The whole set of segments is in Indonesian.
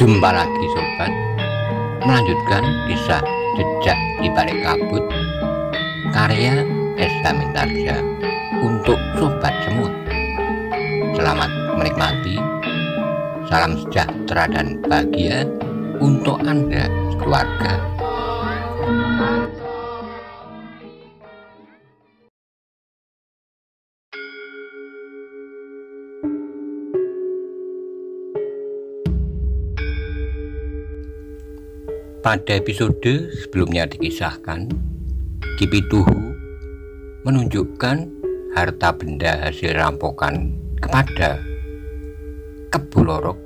Jumpa lagi sobat, melanjutkan kisah Jejak di Balik Kabut karya Esa Mintarja untuk sobat semua. Selamat menikmati, salam sejahtera dan bahagia untuk Anda sekeluarga. Pada episode sebelumnya dikisahkan, Kipituhu menunjukkan harta benda hasil rampokan kepada Kebo Lorok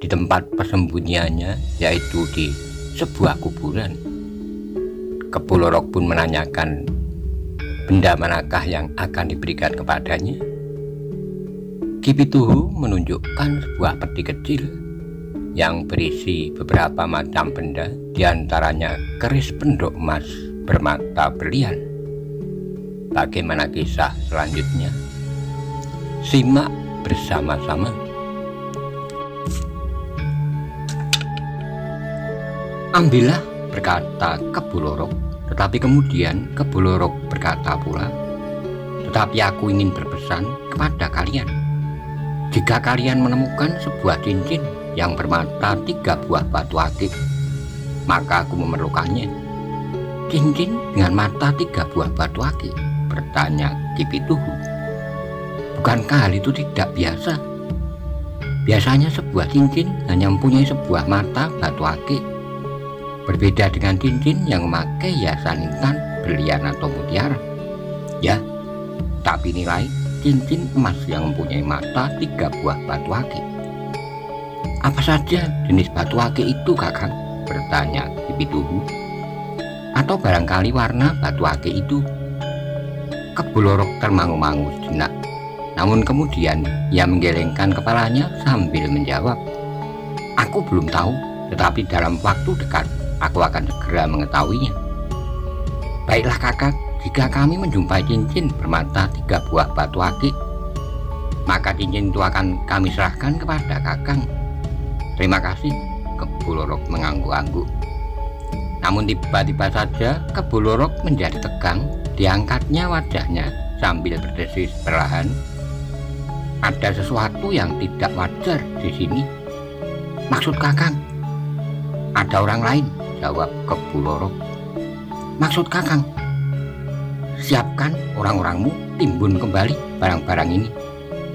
di tempat persembunyiannya, yaitu di sebuah kuburan. Kebo Lorok pun menanyakan benda manakah yang akan diberikan kepadanya. Kipituhu menunjukkan sebuah peti kecil yang berisi beberapa macam benda, diantaranya keris penduk emas bermata berlian. Bagaimana kisah selanjutnya? Simak bersama-sama. Ambillah, berkata Kebo Lorok, tetapi kemudian Kebo Lorok berkata pula, tetapi aku ingin berpesan kepada kalian. Jika kalian menemukan sebuah cincin yang bermata 3 buah batu akik, maka aku memerlukannya. Cincin dengan mata 3 buah batu akik, bertanya Kipituhu. Bukankah hal itu tidak biasa? Biasanya sebuah cincin hanya mempunyai sebuah mata batu akik. Berbeda dengan cincin yang memakai hiasan intan, berlian atau mutiara. Ya, tapi nilai cincin emas yang mempunyai mata 3 buah batu akik. Apa saja jenis batu akik itu, Kakang? Bertanya Kipituhu. Atau barangkali warna batu akik itu? Kebo Lorok termangu-mangu sejenak, namun kemudian ia menggelengkan kepalanya sambil menjawab, aku belum tahu, tetapi dalam waktu dekat aku akan segera mengetahuinya. Baiklah Kakang, jika kami menjumpai cincin bermata 3 buah batu akik, maka cincin itu akan kami serahkan kepada Kakang. Terima kasih. Kebo Lorok mengangguk-angguk. Namun tiba-tiba saja Kebo Lorok menjadi tegang. Diangkatnya wajahnya sambil berdesis perlahan. Ada sesuatu yang tidak wajar di sini. Maksud Kakang? Ada orang lain, jawab Kebo Lorok. Maksud Kakang? Siapkan orang-orangmu, timbun kembali barang-barang ini,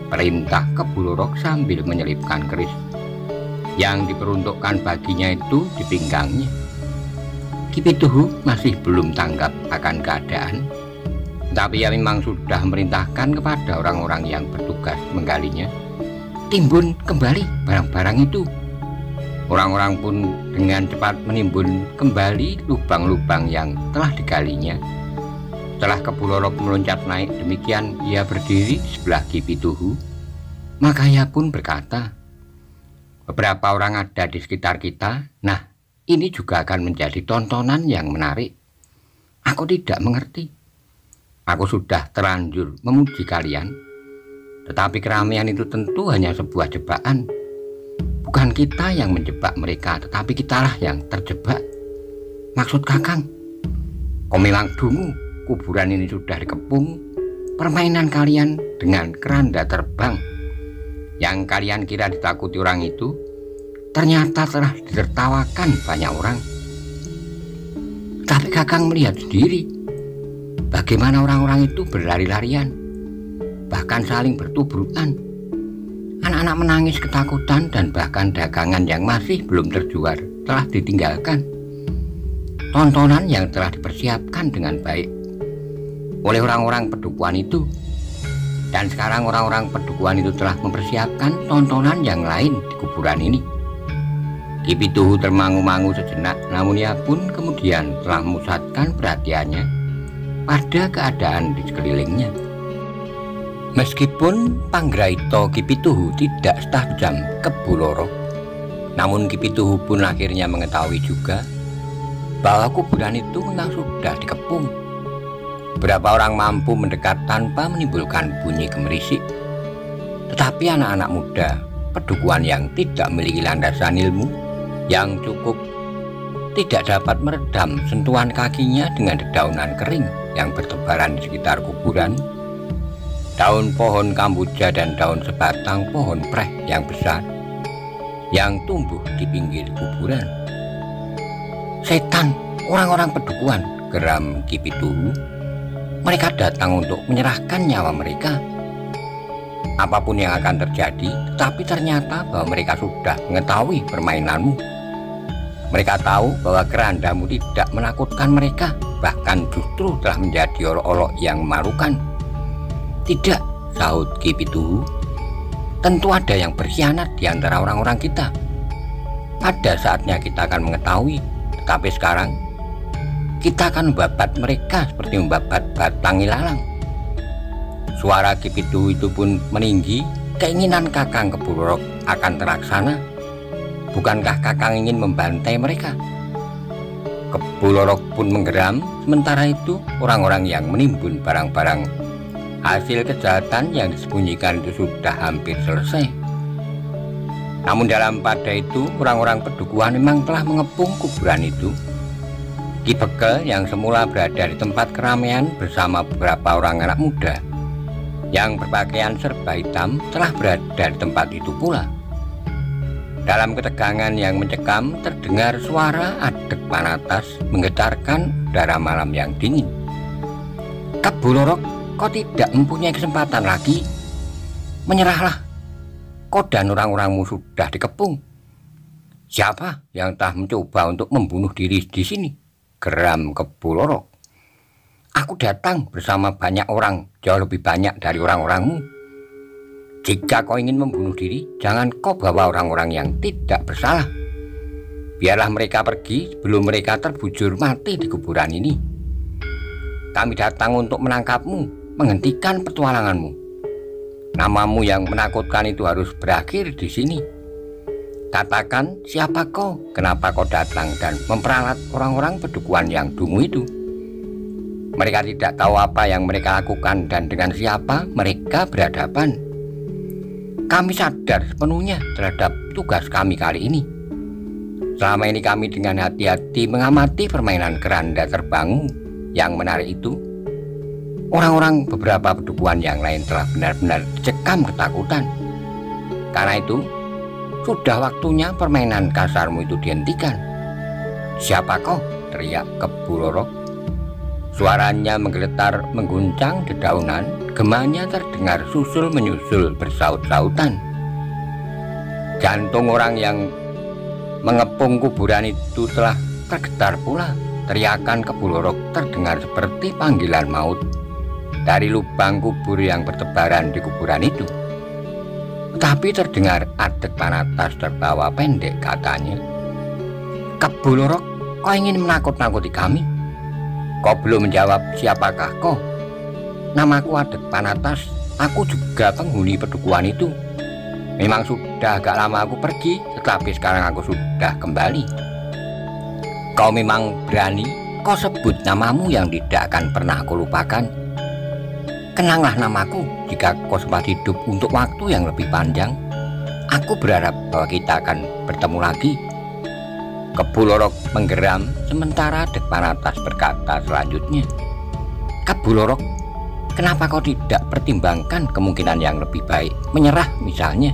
perintah Kebo Lorok sambil menyelipkan keris yang diperuntukkan baginya itu di pinggangnya. Kipituhu masih belum tanggap akan keadaan, tapi ia memang sudah memerintahkan kepada orang-orang yang bertugas menggalinya, timbun kembali barang-barang itu. Orang-orang pun dengan cepat menimbun kembali lubang-lubang yang telah digalinya. Setelah Kebo Lorok meloncat naik demikian ia berdiri di sebelah Kipituhu, maka ia pun berkata, beberapa orang ada di sekitar kita. Nah, ini juga akan menjadi tontonan yang menarik. Aku tidak mengerti. Aku sudah terlanjur memuji kalian, tetapi keramaian itu tentu hanya sebuah jebakan. Bukan kita yang menjebak mereka, tetapi kitalah yang terjebak. Maksud Kakang? Kau memang dungu. Kuburan ini sudah dikepung. Permainan kalian dengan keranda terbang yang kalian kira ditakuti orang itu, ternyata telah ditertawakan banyak orang. Tapi Kakang melihat sendiri bagaimana orang-orang itu berlari-larian, bahkan saling bertubrukan. Anak-anak menangis ketakutan dan bahkan dagangan yang masih belum terjual telah ditinggalkan. Tontonan yang telah dipersiapkan dengan baik oleh orang-orang pedukuhan itu. Dan sekarang orang-orang pedukuhan itu telah mempersiapkan tontonan yang lain di kuburan ini. Kipituhu termangu-mangu sejenak, namun ia pun kemudian telah memusatkan perhatiannya pada keadaan di sekelilingnya. Meskipun panggraito Kipituhu tidak setajam Kebo Lorok, namun Kipituhu pun akhirnya mengetahui juga bahwa kuburan itu memang sudah dikepung. Berapa orang mampu mendekat tanpa menimbulkan bunyi gemerisik. Tetapi anak-anak muda pedukuhan yang tidak memiliki landasan ilmu yang cukup tidak dapat meredam sentuhan kakinya dengan dedaunan kering yang bertebaran di sekitar kuburan, daun pohon kamboja dan daun sebatang pohon preh yang besar yang tumbuh di pinggir kuburan. "Setan, orang-orang pedukuhan," geram Ki Pituhu. "Mereka datang untuk menyerahkan nyawa mereka. Apapun yang akan terjadi, tetapi ternyata bahwa mereka sudah mengetahui permainanmu. Mereka tahu bahwa kerandamu tidak menakutkan mereka, bahkan justru telah menjadi olok-olok yang memalukan." "Tidak," sahut Ki Pituhu. "Tentu ada yang berkhianat di antara orang-orang kita. Pada saatnya kita akan mengetahui, tetapi sekarang kita akan membabat mereka seperti membabat batang ilalang." Suara Ki Pituhu itu pun meninggi. "Keinginan Kakang Kebulorok akan terlaksana. Bukankah Kakang ingin membantai mereka?" Kebulorok pun menggeram. Sementara itu orang-orang yang menimbun barang-barang hasil kejahatan yang disembunyikan itu sudah hampir selesai. Namun pada itu orang-orang pedukuhan memang telah mengepung kuburan itu. Ki Bekel yang semula berada di tempat keramaian bersama beberapa orang anak muda yang berpakaian serba hitam telah berada di tempat itu pula. Dalam ketegangan yang mencekam terdengar suara adek panatas menggetarkan udara malam yang dingin. "Kebulorok, kau tidak mempunyai kesempatan lagi. Menyerahlah. Kau dan orang-orangmu sudah dikepung." "Siapa yang telah mencoba untuk membunuh diri di sini?" geram Kebulorok. "Aku datang bersama banyak orang, jauh lebih banyak dari orang-orangmu. Jika kau ingin membunuh diri, jangan kau bawa orang-orang yang tidak bersalah. Biarlah mereka pergi sebelum mereka terbujur mati di kuburan ini. Kami datang untuk menangkapmu, menghentikan petualanganmu. Namamu yang menakutkan itu harus berakhir di sini. Katakan siapa kau, kenapa kau datang dan memperalat orang-orang pedukuhan yang dungu itu. Mereka tidak tahu apa yang mereka lakukan dan dengan siapa mereka berhadapan. Kami sadar sepenuhnya terhadap tugas kami kali ini. Selama ini kami dengan hati-hati mengamati permainan keranda terbangmu yang menarik itu. Orang-orang beberapa pedukuhan yang lain telah benar-benar dicekam ketakutan. Karena itu, sudah waktunya permainan kasarmu itu dihentikan." "Siapa kau?" teriak Kebulorok. Suaranya menggeletar mengguncang dedaunan, gemanya terdengar susul menyusul bersaut-sautan. Jantung orang yang mengepung kuburan itu telah tergetar pula. Teriakan Kebulorok terdengar seperti panggilan maut dari lubang kubur yang bertebaran di kuburan itu. Tapi terdengar adek panatas tertawa pendek, katanya, "Kebulorok, kau ingin menakut-nakuti kami? Kau belum menjawab siapakah kau?" "Namaku Adek Panatas. Aku juga penghuni pedukuhan itu. Memang sudah agak lama aku pergi, tetapi sekarang aku sudah kembali." "Kau memang berani. Kau sebut namamu yang tidak akan pernah aku lupakan. Kenanglah namaku jika kau sempat hidup untuk waktu yang lebih panjang. Aku berharap bahwa kita akan bertemu lagi." Kebulorok menggeram, sementara Adek Panatas berkata selanjutnya, "Kebulorok, kenapa kau tidak pertimbangkan kemungkinan yang lebih baik, menyerah misalnya?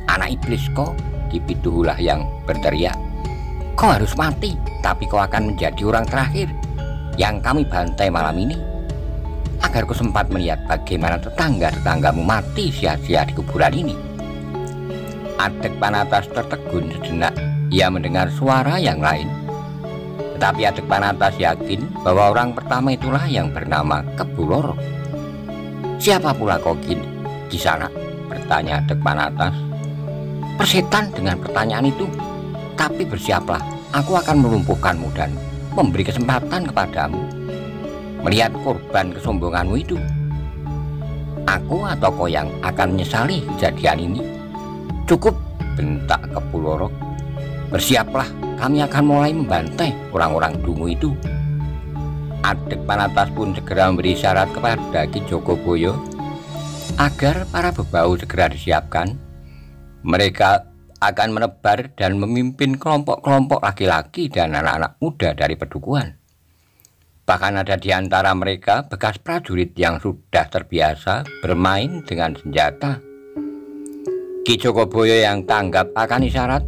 Anak iblis kau!" Ki Pituhulah yang berteriak. "Kau harus mati, tapi kau akan menjadi orang terakhir yang kami bantai malam ini, agar kau sempat melihat bagaimana tetangga-tetanggamu mati sia-sia di kuburan ini." Adek Panatas tertegun sejenak. Ia mendengar suara yang lain, tetapi Adek Panatas yakin bahwa orang pertama itulah yang bernama Kebulorok. "Siapa pula kau Kisanak?" bertanya Adek Panatas. "Persetan dengan pertanyaan itu, tapi bersiaplah, aku akan melumpuhkanmu dan memberi kesempatan kepadamu melihat korban kesombonganmu itu. Aku atau kau yang akan menyesali kejadian ini?" "Cukup," bentak Kebulorok. "Bersiaplah, kami akan mulai membantai orang-orang dungu itu." Adek Panatas pun segera memberi syarat kepada Ki Jogoboyo agar para bebau segera disiapkan. Mereka akan menebar dan memimpin kelompok-kelompok laki-laki dan anak-anak muda dari Pedukuhan. Bahkan ada di antara mereka bekas prajurit yang sudah terbiasa bermain dengan senjata. Ki Jogoboyo yang tanggap akan isyarat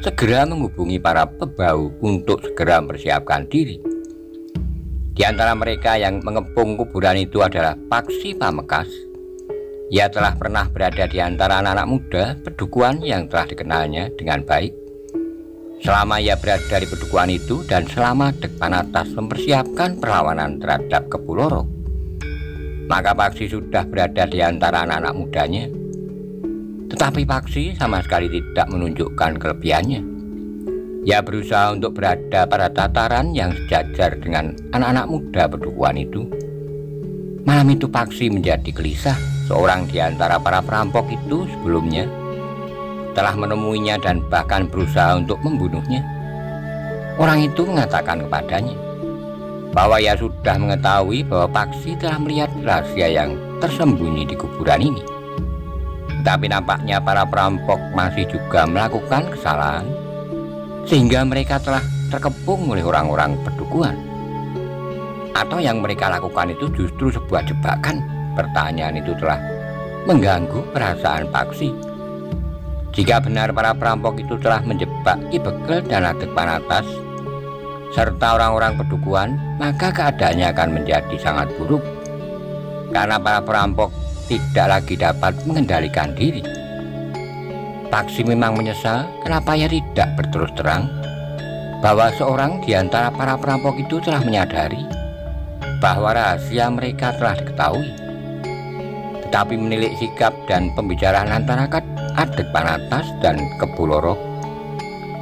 segera menghubungi para pebau untuk segera mempersiapkan diri. Di antara mereka yang mengepung kuburan itu adalah Paksi Pamekas. Ia telah pernah berada di antara anak-anak muda Pedukuhan yang telah dikenalnya dengan baik. Selama ia berada di Pedukuhan itu dan selama Dek Panatas mempersiapkan perlawanan terhadap Kebu Lorok, maka Paksi sudah berada di antara anak-anak mudanya. Tetapi Paksi sama sekali tidak menunjukkan kelebihannya. Ia berusaha untuk berada pada tataran yang sejajar dengan anak-anak muda Pedukuhan itu. Malam itu Paksi menjadi gelisah. Seorang di antara para perampok itu sebelumnya telah menemuinya dan bahkan berusaha untuk membunuhnya. Orang itu mengatakan kepadanya bahwa ia sudah mengetahui bahwa Paksi telah melihat rahasia yang tersembunyi di kuburan ini. Tapi nampaknya para perampok masih juga melakukan kesalahan, sehingga mereka telah terkepung oleh orang-orang Pedukuhan. Atau yang mereka lakukan itu justru sebuah jebakan? Pertanyaan itu telah mengganggu perasaan Paksi. Jika benar para perampok itu telah menjebak Ki Begel dan Dek Panatas serta orang-orang Pedukuhan, maka keadaannya akan menjadi sangat buruk, karena para perampok tidak lagi dapat mengendalikan diri. Paksi memang menyesal kenapa ia tidak berterus terang bahwa seorang di antara para perampok itu telah menyadari bahwa rahasia mereka telah diketahui. Tetapi menilik sikap dan pembicaraan antara Dek Panatas dan Kebu Lorok,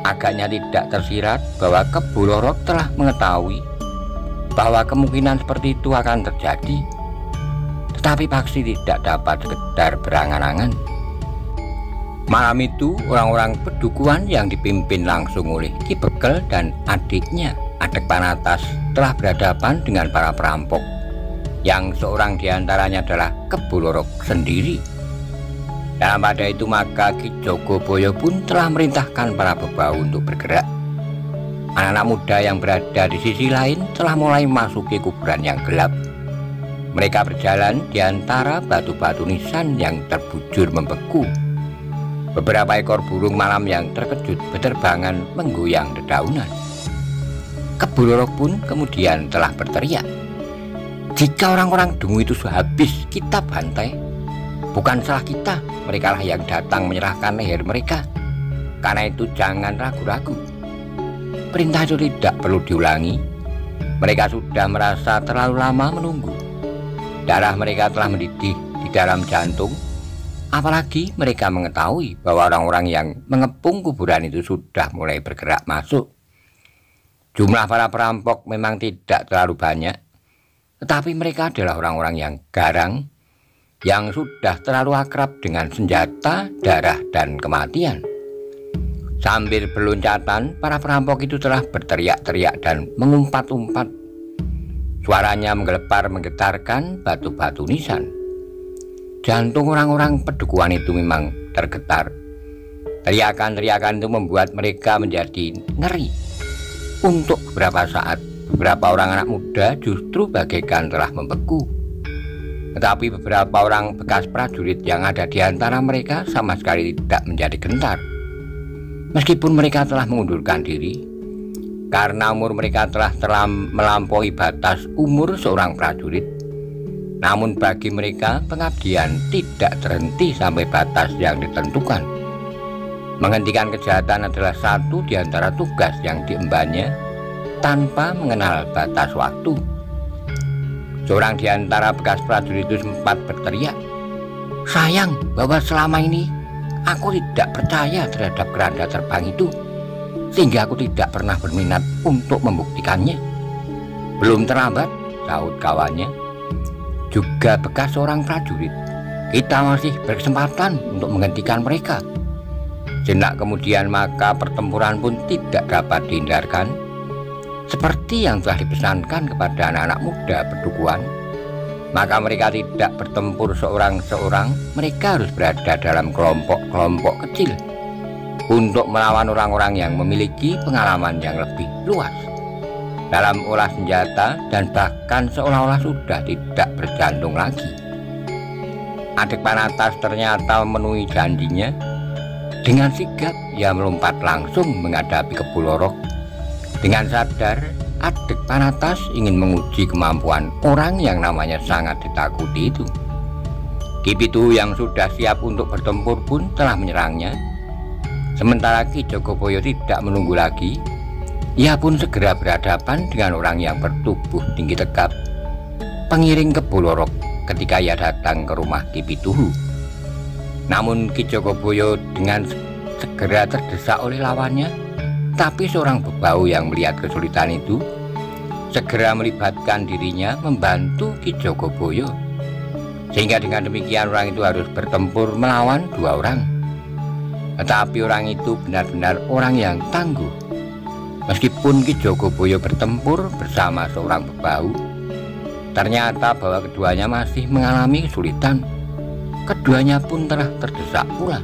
agaknya tidak tersirat bahwa Kebu Lorok telah mengetahui bahwa kemungkinan seperti itu akan terjadi. Tetapi Paksi tidak dapat sekedar berangan-angan. Malam itu orang-orang Pedukuhan yang dipimpin langsung oleh Ki Begel dan adiknya Dek Panatas telah berhadapan dengan para perampok, yang seorang diantaranya adalah Kebu Lorok sendiri. Dalam pada itu maka Ki Jogoboyo pun telah merintahkan para bebau untuk bergerak. Anak-anak muda yang berada di sisi lain telah mulai memasuki kuburan yang gelap. Mereka berjalan di antara batu-batu nisan yang terbujur membeku. Beberapa ekor burung malam yang terkejut berterbangan menggoyang dedaunan. Kebu Lorok pun kemudian telah berteriak, "Jika orang-orang Dungu itu sudah habis kita bantai, bukan salah kita, mereka lah yang datang menyerahkan leher mereka. Karena itu jangan ragu-ragu." Perintah itu tidak perlu diulangi. Mereka sudah merasa terlalu lama menunggu. Darah mereka telah mendidih di dalam jantung. Apalagi mereka mengetahui bahwa orang-orang yang mengepung kuburan itu sudah mulai bergerak masuk. Jumlah para perampok memang tidak terlalu banyak, tetapi mereka adalah orang-orang yang garang, yang sudah terlalu akrab dengan senjata, darah, dan kematian. Sambil berloncatan, para perampok itu telah berteriak-teriak dan mengumpat-umpat. Suaranya menggelepar menggetarkan batu-batu nisan. Jantung orang-orang Pedukuhan itu memang tergetar. Teriakan-teriakan itu membuat mereka menjadi ngeri. Untuk beberapa saat, beberapa orang anak muda justru bagaikan telah membeku. Tetapi beberapa orang bekas prajurit yang ada di antara mereka sama sekali tidak menjadi gentar. Meskipun mereka telah mengundurkan diri, karena umur mereka telah melampaui batas umur seorang prajurit. Namun bagi mereka pengabdian tidak terhenti sampai batas yang ditentukan. Menghentikan kejahatan adalah satu di antara tugas yang diembannya tanpa mengenal batas waktu. Seorang di antara bekas prajurit itu sempat berteriak, "Sayang bahwa selama ini aku tidak percaya terhadap keranda terbang itu, sehingga aku tidak pernah berminat untuk membuktikannya." "Belum terlambat," sahut kawannya, juga bekas seorang prajurit. "Kita masih berkesempatan untuk menghentikan mereka." Sejenak kemudian maka pertempuran pun tidak dapat dihindarkan, seperti yang telah dipesankan kepada anak-anak muda Pedukuhan. Maka mereka tidak bertempur seorang-seorang, mereka harus berada dalam kelompok-kelompok kecil untuk melawan orang-orang yang memiliki pengalaman yang lebih luas dalam olah senjata dan bahkan seolah-olah sudah tidak berjantung lagi. Adekpanatas ternyata memenuhi janjinya. Dengan sigap ia melompat langsung menghadapi Kebulorok. Dengan sadar, Adekpanatas ingin menguji kemampuan orang yang namanya sangat ditakuti itu. Ki Pituhu yang sudah siap untuk bertempur pun telah menyerangnya. Sementara Ki Jogoboyo tidak menunggu lagi, ia pun segera berhadapan dengan orang yang bertubuh tinggi tegap, pengiring Kebulorok ketika ia datang ke rumah Ki Pituhu. Namun Ki Jogoboyo dengan segera terdesak oleh lawannya, tapi seorang bebau yang melihat kesulitan itu segera melibatkan dirinya membantu Ki Jogoboyo, sehingga dengan demikian orang itu harus bertempur melawan dua orang. Tetapi orang itu benar-benar orang yang tangguh. Meskipun Ki Jogoboyo bertempur bersama seorang bebau, ternyata bahwa keduanya masih mengalami kesulitan. Keduanya pun telah terdesak pula.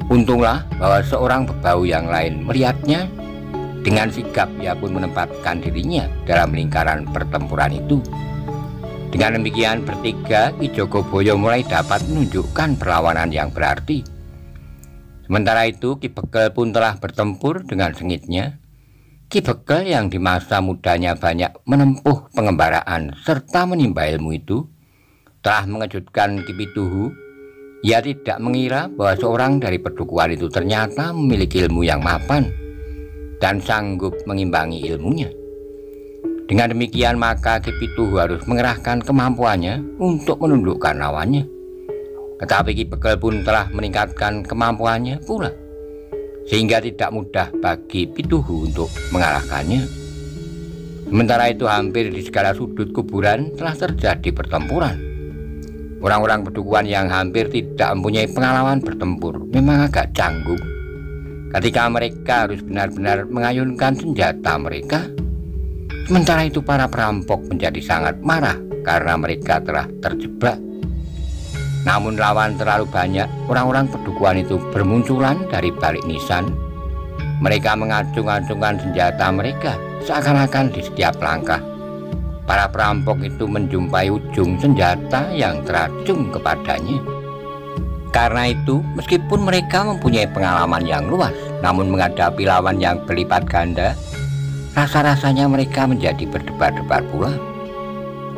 Untunglah bahwa seorang bebau yang lain melihatnya. Dengan sigap ia pun menempatkan dirinya dalam lingkaran pertempuran itu. Dengan demikian bertiga Ki Jogoboyo mulai dapat menunjukkan perlawanan yang berarti. Sementara itu Ki Bekel pun telah bertempur dengan sengitnya. Ki Bekel yang di masa mudanya banyak menempuh pengembaraan serta menimba ilmu itu telah mengejutkan Ki Pituhu. Ia tidak mengira bahwa seorang dari Pedukuhan itu ternyata memiliki ilmu yang mapan dan sanggup mengimbangi ilmunya. Dengan demikian maka Ki Pituhu harus mengerahkan kemampuannya untuk menundukkan lawannya. Tetapi Ki Bekel pun telah meningkatkan kemampuannya pula, sehingga tidak mudah bagi Pituhu untuk mengalahkannya. Sementara itu hampir di segala sudut kuburan telah terjadi pertempuran. Orang-orang Pedukuhan yang hampir tidak mempunyai pengalaman bertempur memang agak canggung ketika mereka harus benar-benar mengayunkan senjata mereka. Sementara itu para perampok menjadi sangat marah karena mereka telah terjebak. Namun lawan terlalu banyak, orang-orang Pedukuhan itu bermunculan dari balik nisan. Mereka mengacung-acungkan senjata mereka seakan-akan di setiap langkah para perampok itu menjumpai ujung senjata yang teracung kepadanya. Karena itu, meskipun mereka mempunyai pengalaman yang luas, namun menghadapi lawan yang berlipat ganda, rasa-rasanya mereka menjadi berdebar-debar pula.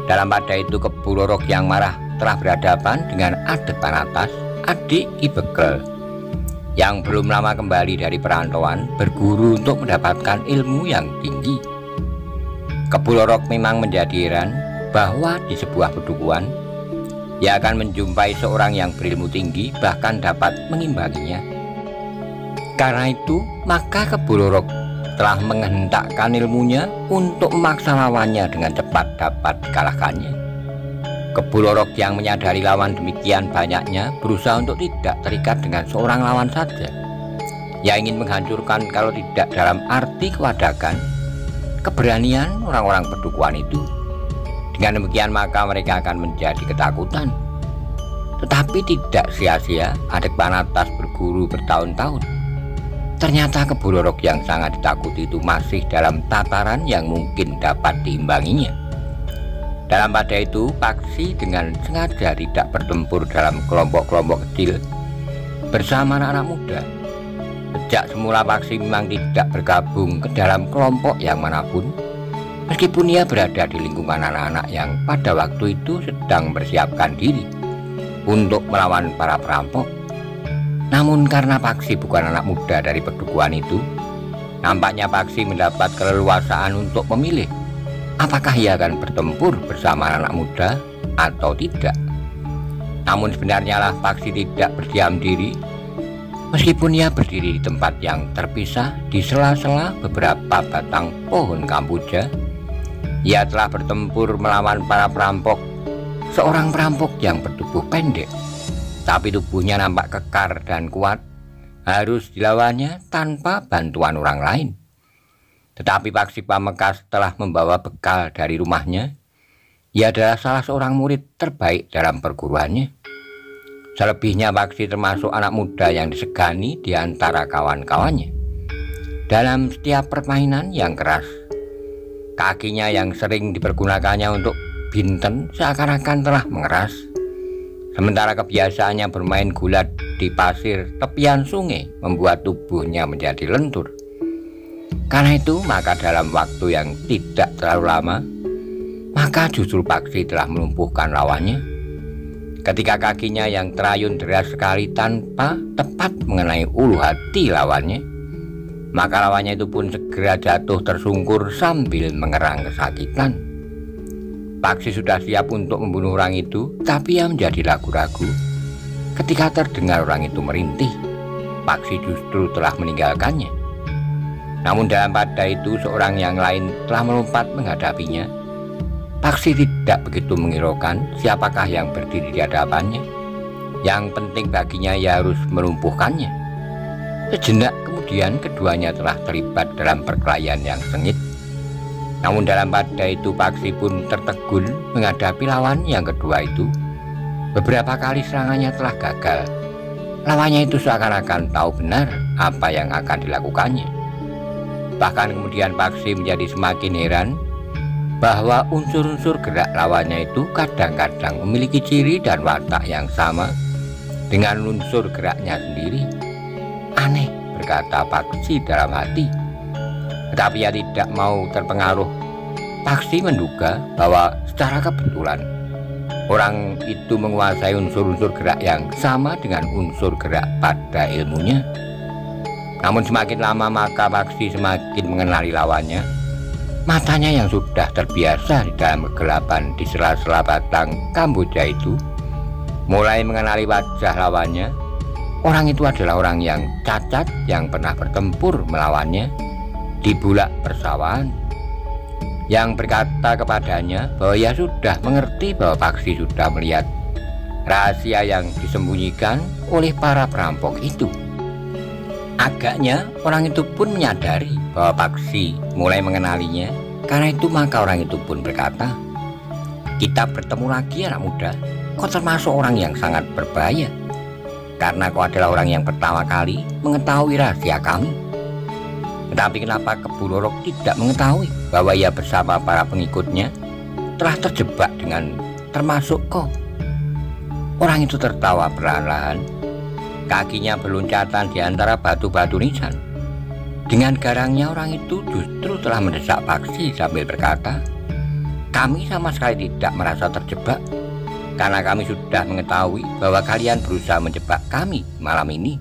Dalam pada itu Kebulorok yang marah telah berhadapan dengan Adekpanatas, adik Ki Bekel, yang belum lama kembali dari perantauan berguru untuk mendapatkan ilmu yang tinggi. Kebulorok memang menjadi heran bahwa di sebuah pedukuhan ia akan menjumpai seorang yang berilmu tinggi bahkan dapat mengimbanginya. Karena itu maka Kebulorok telah menghentakkan ilmunya untuk memaksa lawannya dengan cepat dapat dikalahkannya. Kebulorok yang menyadari lawan demikian banyaknya berusaha untuk tidak terikat dengan seorang lawan saja. Ia ingin menghancurkan kalau tidak dalam arti kewadakan, keberanian orang-orang Pedukuhan itu. Dengan demikian maka mereka akan menjadi ketakutan. Tetapi tidak sia-sia Adekpanatas berguru bertahun-tahun. Ternyata Kebulorok yang sangat ditakuti itu masih dalam tataran yang mungkin dapat diimbanginya. Dalam pada itu Paksi dengan sengaja tidak bertempur dalam kelompok-kelompok kecil bersama anak-anak muda. Sejak semula Paksi memang tidak bergabung ke dalam kelompok yang manapun, meskipun ia berada di lingkungan anak-anak yang pada waktu itu sedang mempersiapkan diri untuk melawan para perampok. Namun karena Paksi bukan anak muda dari Pedukuhan itu, nampaknya Paksi mendapat keleluasaan untuk memilih apakah ia akan bertempur bersama anak muda atau tidak. Namun sebenarnya lah Paksi tidak berdiam diri. Meskipun ia berdiri di tempat yang terpisah di sela-sela beberapa batang pohon kamboja, ia telah bertempur melawan para perampok. Seorang perampok yang bertubuh pendek, tapi tubuhnya nampak kekar dan kuat, harus dilawannya tanpa bantuan orang lain. Tetapi Paksi Pamekasan telah membawa bekal dari rumahnya, Ia adalah salah seorang murid terbaik dalam perguruannya. Selebihnya Paksi termasuk anak muda yang disegani di antara kawan-kawannya. Dalam setiap permainan yang keras, kakinya yang sering dipergunakannya untuk binten seakan-akan telah mengeras. Sementara kebiasaannya bermain gulat di pasir tepian sungai membuat tubuhnya menjadi lentur. Karena itu, maka dalam waktu yang tidak terlalu lama, maka justru Paksi telah melumpuhkan lawannya. Ketika kakinya yang terayun deras sekali tanpa tepat mengenai ulu hati lawannya, maka lawannya itu pun segera jatuh tersungkur sambil mengerang kesakitan. Paksi sudah siap untuk membunuh orang itu, tapi ia menjadi ragu-ragu. Ketika terdengar orang itu merintih, Paksi justru telah meninggalkannya. Namun dalam pada itu seorang yang lain telah melompat menghadapinya. Paksi tidak begitu menghiraukan siapakah yang berdiri di hadapannya. Yang penting baginya ia harus melumpuhkannya. Sejenak kemudian keduanya telah terlibat dalam perkelahian yang sengit. Namun dalam pada itu Paksi pun tertegun menghadapi lawan yang kedua itu. Beberapa kali serangannya telah gagal. Lawannya itu seakan-akan tahu benar apa yang akan dilakukannya. Bahkan kemudian Paksi menjadi semakin heran bahwa unsur-unsur gerak lawannya itu kadang-kadang memiliki ciri dan watak yang sama dengan unsur geraknya sendiri. Aneh, berkata Paksi dalam hati. Tetapi ia tidak mau terpengaruh. Paksi menduga bahwa secara kebetulan orang itu menguasai unsur-unsur gerak yang sama dengan unsur gerak pada ilmunya. Namun semakin lama maka Paksi semakin mengenali lawannya. Matanya yang sudah terbiasa di dalam kegelapan di sela-sela batang Kamboja itu mulai mengenali wajah lawannya. Orang itu adalah orang yang cacat yang pernah bertempur melawannya di bulak persawahan, yang berkata kepadanya bahwa ia sudah mengerti bahwa Paksi sudah melihat rahasia yang disembunyikan oleh para perampok itu. Agaknya orang itu pun menyadari bahwa Paksi mulai mengenalinya. Karena itu maka orang itu pun berkata, "Kita bertemu lagi anak muda, kau termasuk orang yang sangat berbahaya. Karena kau adalah orang yang pertama kali mengetahui rahasia kami. Tetapi kenapa Kebu Lorok tidak mengetahui bahwa ia bersama para pengikutnya telah terjebak dengan termasuk kau?" Orang itu tertawa perlahan-lahan. Kakinya berloncatan di antara batu-batu nisan. Dengan garangnya orang itu justru telah mendesak Paksi sambil berkata, "Kami sama sekali tidak merasa terjebak, karena kami sudah mengetahui bahwa kalian berusaha menjebak kami malam ini."